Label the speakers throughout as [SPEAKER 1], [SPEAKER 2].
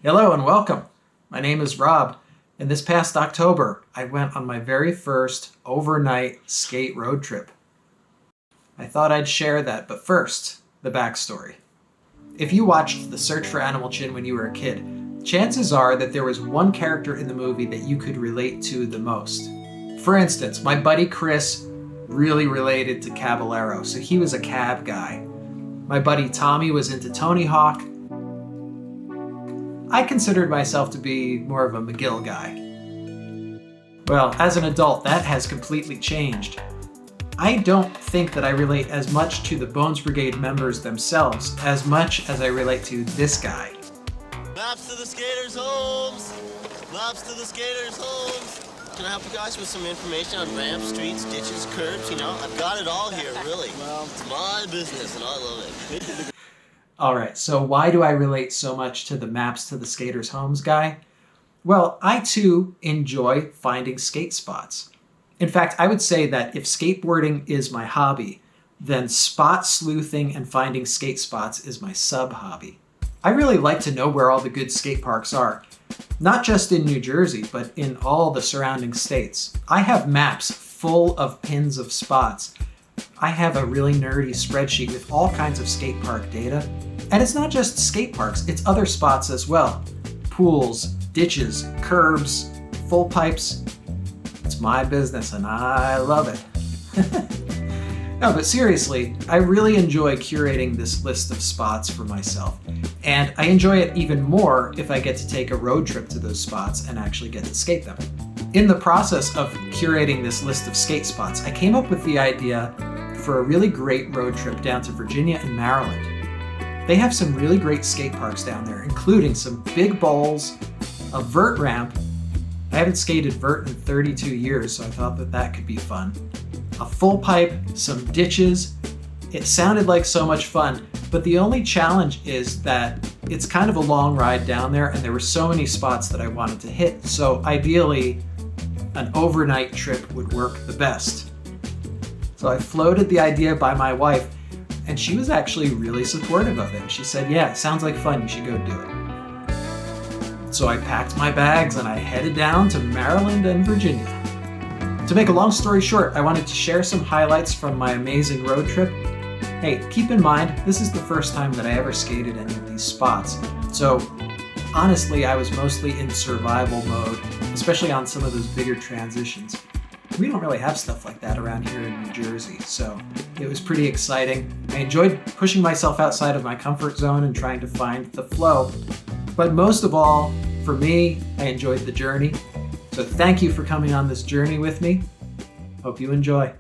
[SPEAKER 1] Hello and welcome. My name is Rob, and this past October, I went on my very first overnight skate road trip. I thought I'd share that, but first, the backstory. If you watched The Search for Animal Chin when you were a kid, chances are that there was one character in the movie that you could relate to the most. For instance, my buddy Chris really related to Caballero, so he was a cab guy. My buddy Tommy was into Tony Hawk. I considered myself to be more of a McGill guy. Well, as an adult, that has completely changed. I don't think that I relate as much to the Bones Brigade members themselves as much as I relate to this guy.
[SPEAKER 2] Maps to the skaters' homes! Maps to the skaters' homes! Can I help you guys with some information on ramps, streets, ditches, curbs? You know, I've got it all here, really. Well, it's my business and I love it.
[SPEAKER 1] Alright, so why do I relate so much to the Maps to the Skaters' Homes guy? Well, I too enjoy finding skate spots. In fact, I would say that if skateboarding is my hobby, then spot sleuthing and finding skate spots is my sub-hobby. I really like to know where all the good skate parks are. Not just in New Jersey, but in all the surrounding states. I have maps full of pins of spots. I have a really nerdy spreadsheet with all kinds of skate park data. And it's not just skate parks, it's other spots as well. Pools, ditches, curbs, full pipes. It's my business and I love it. No, but seriously, I really enjoy curating this list of spots for myself. And I enjoy it even more if I get to take a road trip to those spots and actually get to skate them. In the process of curating this list of skate spots, I came up with the idea for a really great road trip down to Virginia and Maryland. They have some really great skate parks down there, including some big bowls, a vert ramp. I haven't skated vert in 32 years, so I thought that that could be fun. A full pipe, some ditches. It sounded like so much fun, but the only challenge is that it's kind of a long ride down there and there were so many spots that I wanted to hit, so ideally an overnight trip would work the best. So I floated the idea by my wife, and she was actually really supportive of it. She said, yeah, it sounds like fun, you should go do it. So I packed my bags and I headed down to Maryland and Virginia. To make a long story short, I wanted to share some highlights from my amazing road trip. Hey, keep in mind, this is the first time that I ever skated any of these spots. So honestly, I was mostly in survival mode, especially on some of those bigger transitions. We don't really have stuff like that around here in New Jersey, so it was pretty exciting. I enjoyed pushing myself outside of my comfort zone and trying to find the flow. But most of all, for me, I enjoyed the journey. So thank you for coming on this journey with me. Hope you enjoy.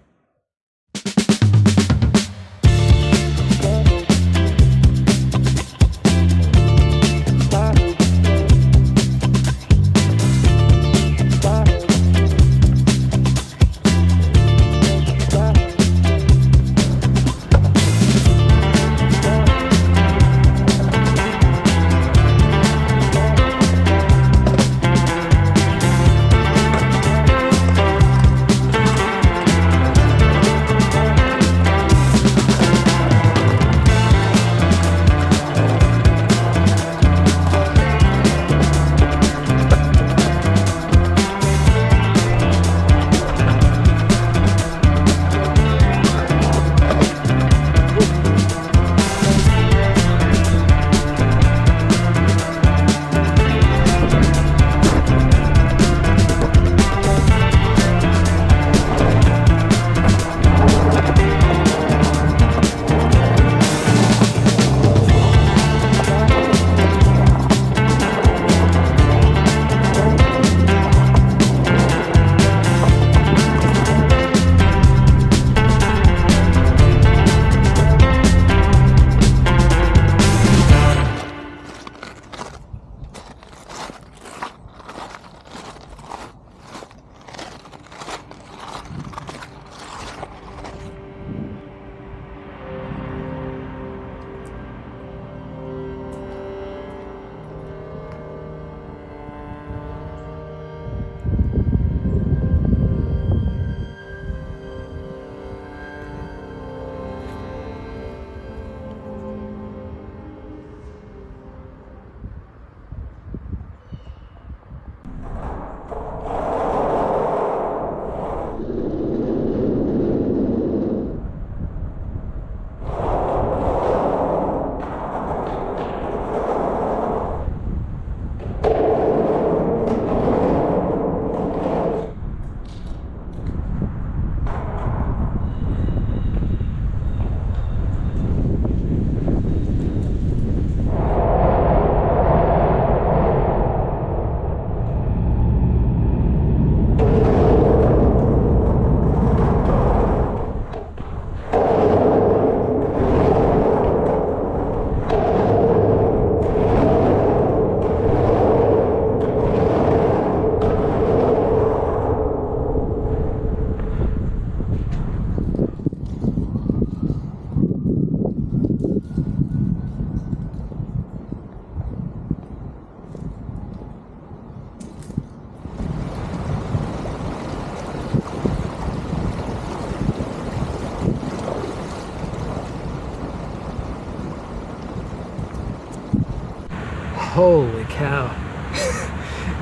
[SPEAKER 3] Holy cow.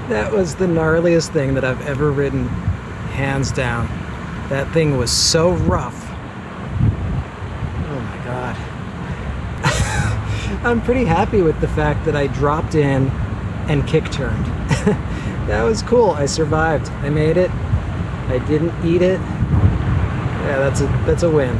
[SPEAKER 3] That was the gnarliest thing that I've ever ridden, hands down. That thing was so rough. Oh my God. I'm pretty happy with the fact that I dropped in and kick turned. That was cool. I survived. I made it. I didn't eat it. Yeah, that's a win.